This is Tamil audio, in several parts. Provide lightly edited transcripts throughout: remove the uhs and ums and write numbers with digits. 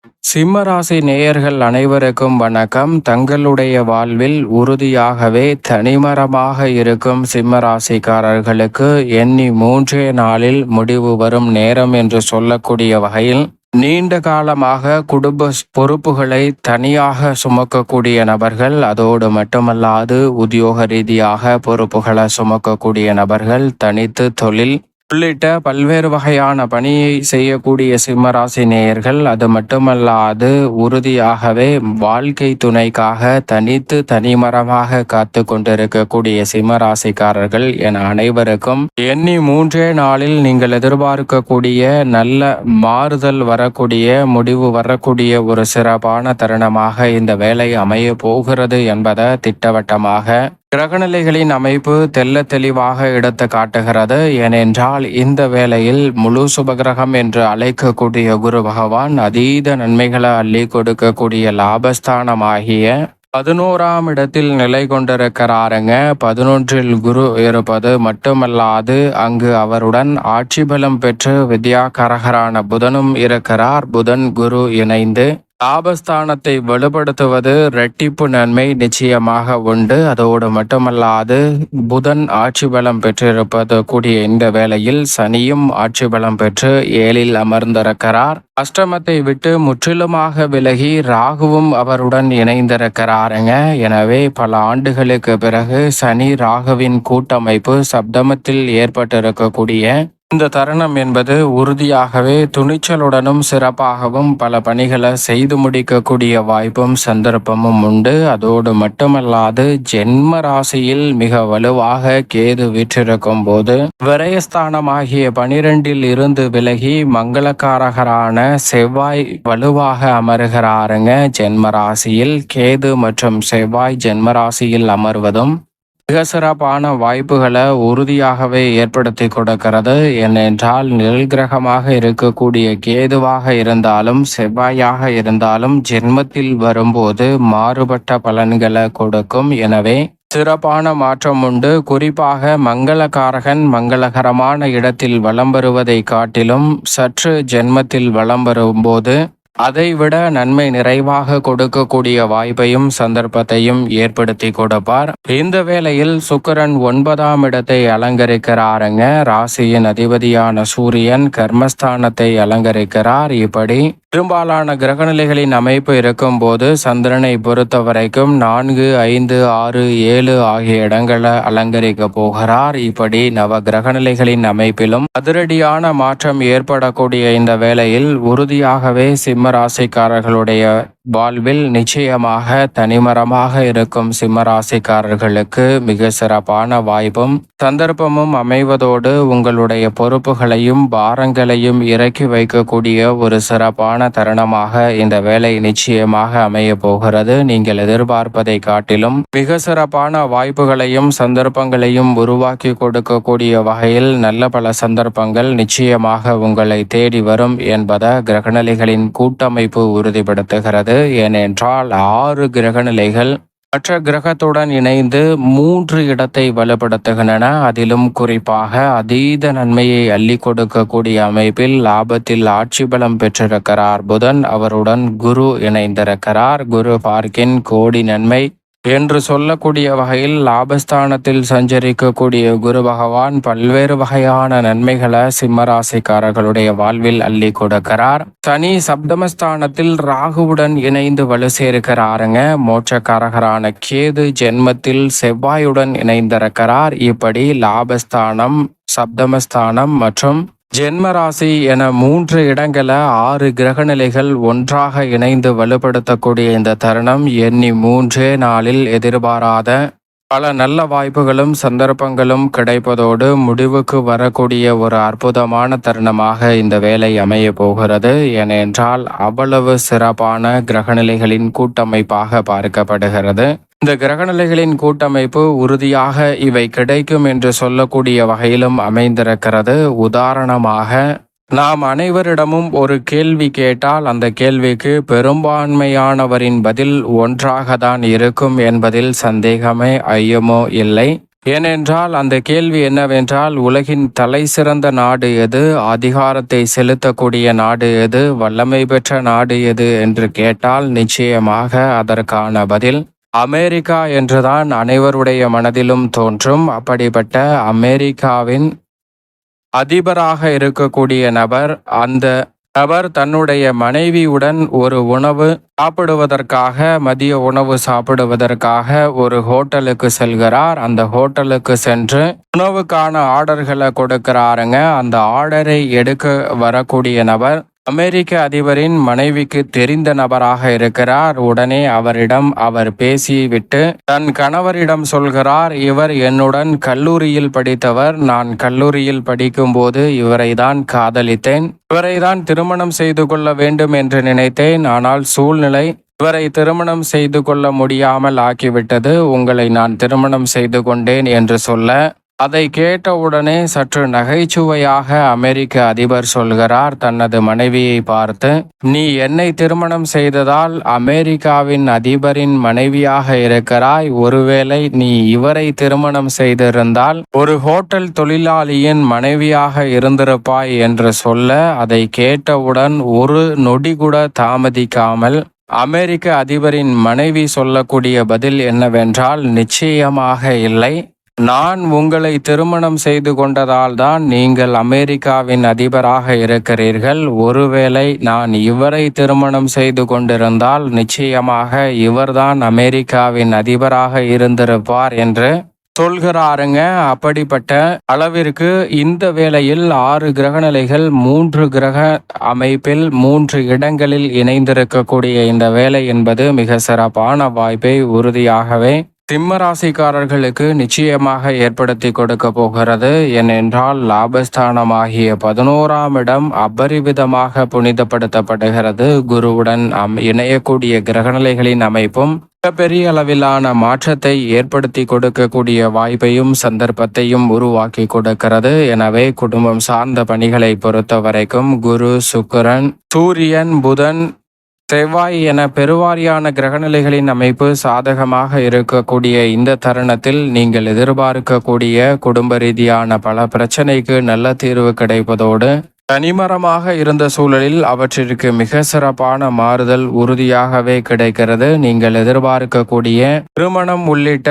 சிம்மராசி நேயர்கள் அனைவருக்கும் வணக்கம். தங்களுடைய வாழ்வில் உறுதியாகவே தனிமரமாக இருக்கும் சிம்மராசிக்காரர்களுக்கு எண்ணி 3 நாளில் முடிவு வரும் நேரம் என்று சொல்லக்கூடிய வகையில் நீண்ட காலமாக குடும்ப பொறுப்புகளை தனியாக சுமக்கக்கூடிய நபர்கள், அதோடு மட்டுமல்லாது உத்தியோக ரீதியாக பொறுப்புகளை சுமக்கக்கூடிய நபர்கள், தனித்து தொழில் உள்ளிட்ட பல்வேறு வகையான பணியை செய்யக்கூடிய சிம்மராசி நேயர்கள், அது மட்டுமல்லாது உறுதியாகவே வாழ்க்கை துணைக்காக தனித்து தனிமரமாக காத்து கொண்டிருக்கக்கூடிய சிம்மராசிக்காரர்கள் என அனைவருக்கும் எண்ணி 3 நாளில் நீங்கள் எதிர்பார்க்கக்கூடிய நல்ல மாறுதல் வரக்கூடிய, முடிவு வரக்கூடிய ஒரு சிறப்பான தருணமாக இந்த வேலை அமைய போகிறது என்பதை திட்டவட்டமாக கிரகநிலைகளின் அமைப்பு தெல்ல தெளிவாக எடுத்து காட்டுகிறது. ஏனென்றால் இந்த வேளையில் முழு சுபகிரகம் என்று அழைக்கக்கூடிய குரு பகவான் அதீத நன்மைகளை அள்ளி கொடுக்கக்கூடிய லாபஸ்தானமாகிய 11ஆம் இடத்தில் நிலை கொண்டிருக்கிறாருங்க. 11இல் குரு இருப்பது மட்டுமல்லாது அங்கு அவருடன் ஆட்சி பலம் பெற்று வித்யாகாரகரான புதனும் இருக்கிறார். புதன் குரு இணைந்து லாபஸ்தானத்தை வலுப்படுத்துவது இரட்டிப்பு நன்மை நிச்சயமாக உண்டு. அதோடு மட்டுமல்லாது புதன் ஆட்சி பலம் பெற்றிருப்பது கூடிய இந்த வேளையில் சனியும் ஆட்சி பலம் பெற்று 7இல் அமர்ந்திருக்கிறார். அஷ்டமத்தை விட்டு முற்றிலுமாக விலகி ராகுவும் அவருடன் இணைந்திருக்கிறாருங்க. எனவே பல ஆண்டுகளுக்கு பிறகு சனி ராகுவின் கூட்டமைப்பு சப்தமத்தில் ஏற்பட்டிருக்கக்கூடிய இந்த தருணம் என்பது உறுதியாகவே துணிச்சலுடனும் சிறப்பாகவும் பல பணிகளை செய்து முடிக்கக்கூடிய வாய்ப்பும் சந்தர்ப்பமும் உண்டு. அதோடு மட்டுமல்லாது ஜென்ம ராசியில் மிக வலுவாக கேது வீற்றிருக்கும் போது விரயஸ்தானமாகிய 12இல் இருந்து விலகி மங்களக்காரகரான செவ்வாய் வலுவாக அமருகிறாருங்க. ஜென்ம ராசியில் கேது மற்றும் செவ்வாய் ஜென்ம ராசியில் அமர்வதும் மிக சிறப்பான வாய்ப்புகளை உறுதியாகவே ஏற்படுத்தி கொடுக்கிறது. ஏனென்றால் நிழல் கிரகமாக இருக்கக்கூடிய கேதுவாக இருந்தாலும் செவ்வாயாக இருந்தாலும் ஜென்மத்தில் வரும்போது மாறுபட்ட பலன்களை கொடுக்கும். எனவே சிறப்பான மாற்றம் உண்டு. குறிப்பாக மங்களகாரகன் மங்களகரமான இடத்தில் வலம் வருவதை காட்டிலும் சற்று ஜென்மத்தில் வலம் வரும்போது அதைவிட நன்மை நிறைவாக கொடுக்கக்கூடிய வாய்ப்பையும் சந்தர்ப்பத்தையும் ஏற்படுத்தி கொடுப்பார். இந்த வேளையில் சுக்கிரன் 9ஆம் இடத்தை அலங்கரிக்கிறாருங்க. ராசியின் அதிபதியான சூரியன் கர்மஸ்தானத்தை அலங்கரிக்கிறார். இப்படி பெரும்பாலான கிரகநிலைகளின் அமைப்பு இருக்கும் போது சந்திரனை பொறுத்த வரைக்கும் 4, 5, 6, 7 ஆகிய இடங்களை அலங்கரிக்க போகிறார். இப்படி நவ கிரகநிலைகளின் அமைப்பிலும் அதிரடியான மாற்றம் ஏற்படக்கூடிய இந்த வேளையில் உறுதியாகவே சிம்ம ராசிக்காரர்களுடைய வாழ்வில் நிச்சயமாக தனிமரமாக இருக்கும் சிம்மராசிக்காரர்களுக்கு மிக சிறப்பான வாய்ப்பும் சந்தர்ப்பமும் அமைவதோடு உங்களுடைய பொறுப்புகளையும் பாரங்களையும் இறக்கி வைக்கக்கூடிய ஒரு சிறப்பான தருணமாக இந்த வேலை நிச்சயமாக அமைய போகிறது. நீங்கள் எதிர்பார்ப்பதை காட்டிலும் மிக சிறப்பான வாய்ப்புகளையும் சந்தர்ப்பங்களையும் உருவாக்கி கொடுக்கக்கூடிய வகையில் நல்ல பல சந்தர்ப்பங்கள் நிச்சயமாக உங்களை தேடி வரும் என்பதை கிரகநிலைகளின் கூட்டமைப்பு உறுதிப்படுத்துகிறது. ஏனென்றால் 6 கிரகநிலைகள் மற்ற கிரகத்துடன் இணைந்து 3 இடத்தை வலுப்படுத்துகின்றன. அதிலும் குறிப்பாக அதீத நன்மையை அள்ளி கொடுக்கக்கூடிய அமைப்பில் லாபத்தில் ஆட்சி பலம் பெற்றிருக்கிறார் புதன். அவருடன் குரு இணைந்திருக்கிறார். குரு பார்க்கின் கோடி நன்மை என்று சொல்லக்கூடிய வகையில் லாபஸ்தானத்தில் சஞ்சரிக்கக்கூடிய குரு பகவான் பல்வேறு வகையான நன்மைகளை சிம்மராசிக்காரர்களுடைய வாழ்வில் அள்ளி கொடுக்கிறார். சனி சப்தமஸ்தானத்தில் ராகுவுடன் இணைந்து வலு சேர்க்கிறாருங்க. மோட்சக்காரகரான கேது ஜென்மத்தில் செவ்வாயுடன் இணைந்திருக்கிறார். இப்படி லாபஸ்தானம், சப்தமஸ்தானம் மற்றும் ஜென்மராசி என 3 இடங்களை 6 கிரகநிலைகள் ஒன்றாக இணைந்து வலுப்படுத்தக்கூடிய இந்த தருணம் எண்ணி 3 நாளில் எதிர்பாராத பல நல்ல வாய்ப்புகளும் சந்தர்ப்பங்களும் கிடைப்பதோடு முடிவுக்கு வரக்கூடிய ஒரு அற்புதமான தருணமாக இந்த வேலை அமைய போகிறது. ஏனென்றால் அவ்வளவு சிறப்பான கிரகநிலைகளின் கூட்டமைப்பாக பார்க்கப்படுகிறது. இந்த கிரகநிலைகளின் கூட்டமைப்பு உறுதியாக இவை கிடைக்கும் என்று சொல்லக்கூடிய வகையிலும் அமைந்திருக்கிறது. உதாரணமாக நாம் அனைவரிடமும் ஒரு கேள்வி கேட்டால் அந்த கேள்விக்கு பெரும்பான்மையானவரின் பதில் ஒன்றாக தான் இருக்கும் என்பதில் சந்தேகமே ஐயமோ இல்லை. ஏனென்றால் அந்த கேள்வி என்னவென்றால், உலகின் தலை சிறந்த நாடு எது, அதிகாரத்தை செலுத்தக்கூடிய நாடு எது, வல்லமை பெற்ற நாடு எது என்று கேட்டால் நிச்சயமாக அதற்கான பதில் அமெரிக்கா என்றுதான் அனைவருடைய மனதிலும் தோன்றும். அப்படிப்பட்ட அமெரிக்காவின் அதிபராக இருக்கக்கூடிய நபர், அந்த நபர் தன்னுடைய மனைவியுடன் ஒரு உணவு சாப்பிடுவதற்காக, மதிய உணவு சாப்பிடுவதற்காக ஒரு ஹோட்டலுக்கு செல்கிறார். அந்த ஹோட்டலுக்கு சென்று உணவுக்கான ஆர்டர்களை கொடுக்கிறாருங்க. அந்த ஆர்டரை எடுக்க வரக்கூடிய நபர் அமெரிக்க அதிபரின் மனைவிக்கு தெரிந்த நபராக இருக்கிறார். உடனே அவரிடம் அவர் பேசிவிட்டு தன் கணவரிடம் சொல்கிறார், இவர் என்னுடன் கல்லூரியில் படித்தவர். நான் கல்லூரியில் படிக்கும்போது இவரை தான் காதலித்தேன். இவரை தான் திருமணம் செய்து கொள்ள வேண்டும் என்று நினைத்தேன். ஆனால் சூழ்நிலை இவரை திருமணம் செய்து கொள்ள முடியாமல் ஆக்கிவிட்டது. உங்களை நான் திருமணம் செய்து கொண்டேன் என்று சொல்ல, அதை கேட்டவுடனே சற்று நகைச்சுவையாக அமெரிக்க அதிபர் சொல்கிறார் தனது மனைவியை பார்த்து, நீ என்னை திருமணம் செய்ததால் அமெரிக்காவின் அதிபரின் மனைவியாக இருக்கிறாய். ஒருவேளை நீ இவரை திருமணம் செய்திருந்தால் ஒரு ஹோட்டல் தொழிலாளியின் மனைவியாக இருந்திருப்பாய் என்று சொல்ல, அதை கேட்டவுடன் ஒரு நொடி கூட தாமதிக்காமல் அமெரிக்க அதிபரின் மனைவி சொல்லக்கூடிய பதில் என்னவென்றால், நிச்சயமாக இல்லை. நான் உங்களை திருமணம் செய்து கொண்டதால் தான் நீங்கள் அமெரிக்காவின் அதிபராக இருக்கிறீர்கள். ஒருவேளை நான் இவரை திருமணம் செய்து கொண்டிருந்தால் நிச்சயமாக இவர்தான் அமெரிக்காவின் அதிபராக இருந்திருப்பார் என்று சொல்கிறாருங்க. அப்படிப்பட்ட அளவிற்கு இந்த வேளையில் 6 கிரகநிலைகள் 3 கிரக அமைப்பில் 3 இடங்களில் இணைந்திருக்கக்கூடிய இந்த வேலை என்பது மிக சிறப்பான வாய்ப்பை உறுதியாகவே சிம்ம ராசிக்காரர்களுக்கு நிச்சயமாக ஏற்படுத்தி கொடுக்க போகிறது. ஏனென்றால் லாபஸ்தானமாகிய 11ஆம் இடம் அபரிவிதமாக புனிதப்படுத்தப்படுகிறது. குருவுடன் இணையக்கூடிய கிரகநிலைகளின் அமைப்பும் மிகப்பெரிய அளவிலான மாற்றத்தை ஏற்படுத்தி கொடுக்கக்கூடிய வாய்ப்பையும் சந்தர்ப்பத்தையும் உருவாக்கி கொடுக்கிறது. எனவே குடும்பம் சார்ந்த பணிகளை பொறுத்த வரைக்கும் குரு, சுக்கிரன், சூரியன், புதன், செவ்வாய் என பெருவாரியான கிரகநிலைகளின் அமைப்பு சாதகமாக இருக்கக்கூடிய இந்த தருணத்தில் நீங்கள் எதிர்பார்க்கக்கூடிய குடும்ப ரீதியான பல பிரச்சனைக்கு நல்ல தீர்வு கிடைப்பதோடு, தனிமரமாக இருந்த சூழலில் அவற்றிற்கு மிக சிறப்பான மாறுதல் உறுதியாகவே கிடைக்கிறது. நீங்கள் எதிர்பார்க்கக்கூடிய திருமணம் உள்ளிட்ட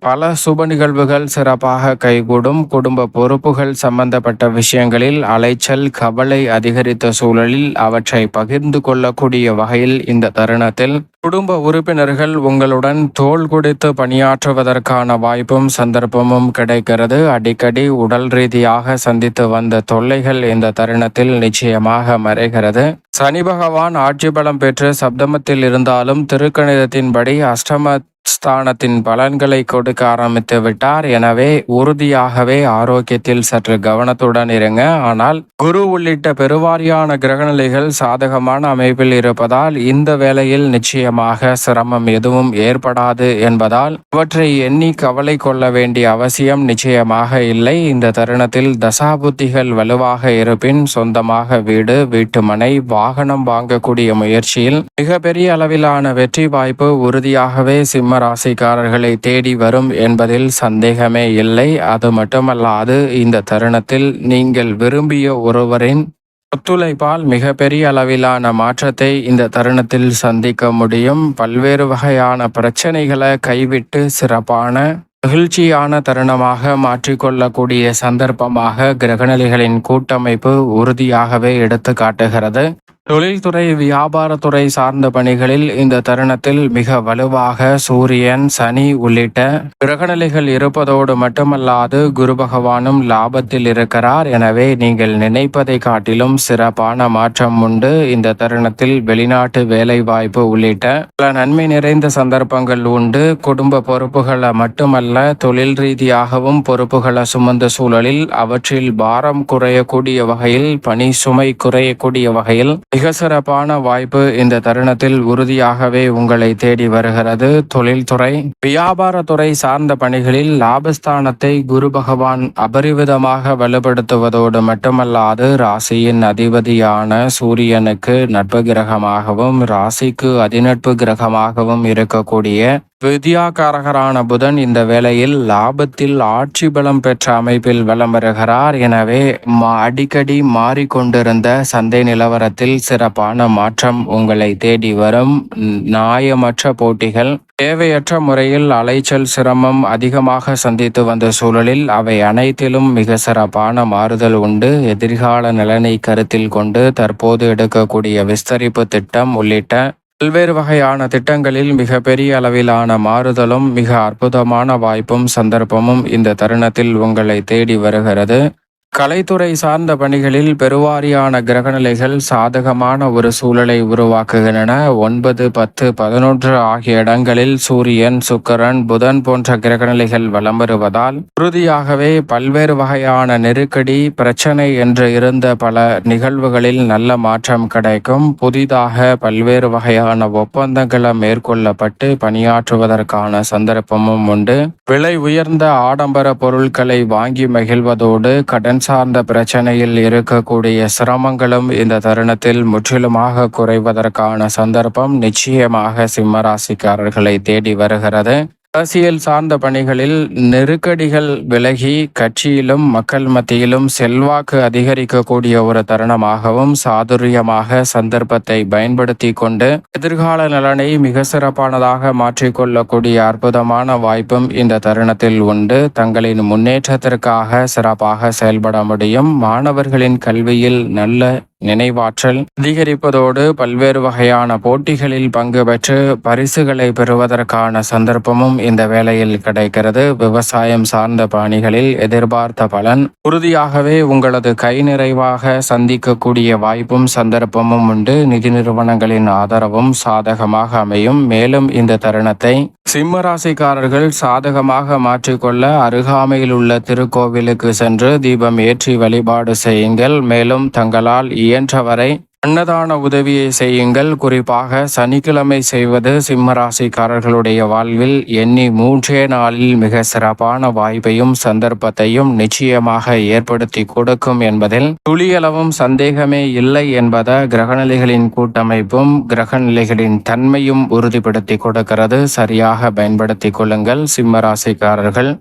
பல சுப நிகழ்வுகள் சிறப்பாக கைகூடும். குடும்ப பொறுப்புகள் சம்பந்தப்பட்ட விஷயங்களில் அலைச்சல், கவலை அதிகரித்த சூழலில் அவற்றை பகிர்ந்து கொள்ளக்கூடிய வகையில் இந்த தருணத்தில் குடும்ப உறுப்பினர்கள் உங்களுடன் தோள் கொடுத்து பணியாற்றுவதற்கான வாய்ப்பும் சந்தர்ப்பமும் கிடைக்கிறது. அடிக்கடி உடல் ரீதியாக சந்தித்து வந்த தொல்லைகள் இந்த தருணத்தில் நிச்சயமாக மறைகிறது. சனி பகவான் ஆட்சி பலம் பெற்று சப்தமத்தில் இருந்தாலும் திருக்கணிதத்தின்படி அஷ்டம ஸ்தானத்தின் பலன்களை கொடுக்க ஆரம்பித்து விட்டார். எனவே உறுதியாகவே ஆரோக்கியத்தில் சற்று கவனத்துடன் இருங்க. ஆனால் குரு உள்ளிட்ட பெருவாரியான கிரகநிலைகள் சாதகமான அமைப்பில் இருப்பதால் இந்த வேளையில் நிச்சயமாக சிரமம் எதுவும் ஏற்படாது என்பதால் அவற்றை எண்ணி கவலை கொள்ள வேண்டிய அவசியம் நிச்சயமாக இல்லை. இந்த தருணத்தில் தசாபுத்திகள் வலுவாக இருப்பின் சொந்தமாக வீடு, வீட்டுமனை, வாகனம் வாங்கக்கூடிய முயற்சியில் மிகப்பெரிய அளவிலான வெற்றி வாய்ப்பு உறுதியாகவே சிம்ம ராசிக்காரர்களை தேடி வரும் என்பதில் சந்தேகமே இல்லை. அது மட்டுமல்லாது இந்த தருணத்தில் நீங்கள் விரும்பிய ஒருவரின் ஒத்துழைப்பால் மிகப்பெரிய அளவிலான மாற்றத்தை இந்த தருணத்தில் சந்திக்க முடியும். பல்வேறு வகையான பிரச்சனைகளை கைவிட்டு சிறப்பான மகிழ்ச்சியான தருணமாக மாற்றிக்கொள்ளக்கூடிய சந்தர்ப்பமாக கிரகநிலைகளின் கூட்டமைப்பு உறுதியாகவே எடுத்து காட்டுகிறது. தொழில்துறை, வியாபாரத்துறை சார்ந்த பணிகளில் இந்த தருணத்தில் மிக வலுவாக சூரியன், சனி உள்ளிட்ட கிரகநிலைகள் இருப்பதோடு மட்டுமல்லாது குரு பகவானும் லாபத்தில் இருக்கிறார். எனவே நீங்கள் நினைப்பதை காட்டிலும் சிறப்பான மாற்றம் உண்டு. இந்த தருணத்தில் வெளிநாட்டு வேலை வாய்ப்பு உள்ளிட்ட பல நன்மை நிறைந்த சந்தர்ப்பங்கள் உண்டு. குடும்ப பொறுப்புகளை மட்டுமல்ல, தொழில் ரீதியாகவும் பொறுப்புகளை சுமந்த சூழலில் அவற்றில் பாரம் குறையக்கூடிய வகையில், பணி சுமை குறையக்கூடிய வகையில் மிக சிறப்பான வாய்ப்பு இந்த தருணத்தில் உறுதியாகவே உங்களை தேடி வருகிறது. தொழில்துறை, வியாபாரத்துறை சார்ந்த பணிகளில் லாபஸ்தானத்தை குரு பகவான் அபரிவிதமாக வலுப்படுத்துவதோடு மட்டுமல்லாது ராசியின் அதிபதியான சூரியனுக்கு நட்பு கிரகமாகவும் ராசிக்கு அதிநட்பு கிரகமாகவும் இருக்கக்கூடிய வித்யாகாரகரான புதன் இந்த வேளையில் லாபத்தில் ஆட்சி பலம் பெற்ற அமைப்பில் வலம் வருகிறார். எனவே அடிக்கடி மாறிக்கொண்டிருந்த சந்தை நிலவரத்தில் சிறப்பான மாற்றம் உங்களை தேடி வரும். நியாயமற்ற போட்டிகள், தேவையற்ற முறையில் அலைச்சல், சிரமம் அதிகமாக சந்தித்து வந்த சூழலில் அவை அனைத்திலும் மிக சிறப்பான மாறுதல் உண்டு. எதிர்கால நலனை கருத்தில் கொண்டு தற்போது எடுக்கக்கூடிய விஸ்தரிப்பு திட்டம் உள்ளிட்ட பல்வேறு வகையான திட்டங்களில் மிக பெரிய அளவிலான மாறுதலும் மிக அற்புதமான வாய்ப்பும் சந்தர்ப்பமும் இந்த தருணத்தில் உங்களை தேடி வருகிறது. கலைத்துறை சார்ந்த பணிகளில் பெருவாரியான கிரகநிலைகள் சாதகமான ஒரு சூழலை உருவாக்குகின்றன. 9, 10, 11 ஆகிய இடங்களில் சூரியன், சுக்கிரன், புதன் போன்ற கிரகநிலைகள் வலம் வருவதால் உறுதியாகவே பல்வேறு வகையான நெருக்கடி, பிரச்சனை என்று இருந்த பல நிகழ்வுகளில் நல்ல மாற்றம் கிடைக்கும். புதிதாக பல்வேறு வகையான ஒப்பந்தங்களை மேற்கொள்ளப்பட்டு பணியாற்றுவதற்கான சந்தர்ப்பமும் உண்டு. விலை உயர்ந்த ஆடம்பர பொருட்களை வாங்கி மகிழ்வதோடு கடன் சார்ந்த பிரச்சனையில் இருக்கக்கூடிய சிரமங்களும் இந்த தருணத்தில் முற்றிலுமாக குறைவதற்கான சந்தர்ப்பம் நிச்சயமாக சிம்மராசிக்காரர்களை தேடி வருகிறது. அரசியல் சார்ந்த பணிகளில் நெருக்கடிகள் விலகி கட்சியிலும் மக்கள் மத்தியிலும் செல்வாக்கு அதிகரிக்கக்கூடிய ஒரு தருணமாகவும் சாதுரியமாக சந்தர்ப்பத்தை பயன்படுத்தி கொண்டு எதிர்கால நலனை மிக சிறப்பானதாக மாற்றிக்கொள்ளக்கூடிய அற்புதமான வாய்ப்பும் இந்த தருணத்தில் உண்டு. தங்களின் முன்னேற்றத்திற்காக சிறப்பாக செயல்பட முடியும். மாணவர்களின் கல்வியில் நல்ல நினைவாற்றல் அதிகரிப்பதோடு பல்வேறு வகையான போட்டிகளில் பங்கு பெற்று பரிசுகளை பெறுவதற்கான சந்தர்ப்பமும் இந்த வேளையில் கிடைக்கிறது. விவசாயம் சார்ந்த பணிகளில் எதிர்பார்த்த பலன் உறுதியாகவே உங்களது கை நிறைவாக சந்திக்கக்கூடிய வாய்ப்பும் சந்தர்ப்பமும் உண்டு. நிதி நிறுவனங்களின் ஆதரவும் சாதகமாக அமையும். மேலும் இந்த தருணத்தை சிம்மராசிக்காரர்கள் சாதகமாக மாற்றிக்கொள்ள அருகாமையில் உள்ள திருக்கோவிலுக்கு சென்று தீபம் ஏற்றி வழிபாடு செய்யுங்கள். மேலும் தங்களால் இயன்றவரை அன்னதான உதவியை செய்யுங்கள். குறிப்பாக சனிக்கிழமை செய்வது சிம்மராசிக்காரர்களுடைய வாழ்வில் எண்ணி 3 நாளில் மிக சிறப்பான வாய்ப்பையும் சந்தர்ப்பத்தையும் நிச்சயமாக ஏற்படுத்தி கொடுக்கும் என்பதில் துளியளவும் சந்தேகமே இல்லை என்பதை கிரகநிலைகளின் கூட்டமைப்பும் கிரகநிலைகளின் தன்மையும் உறுதிப்படுத்தி கொடுக்கிறது. சரியாக பயன்படுத்தி கொள்ளுங்கள் சிம்மராசிக்காரர்கள்.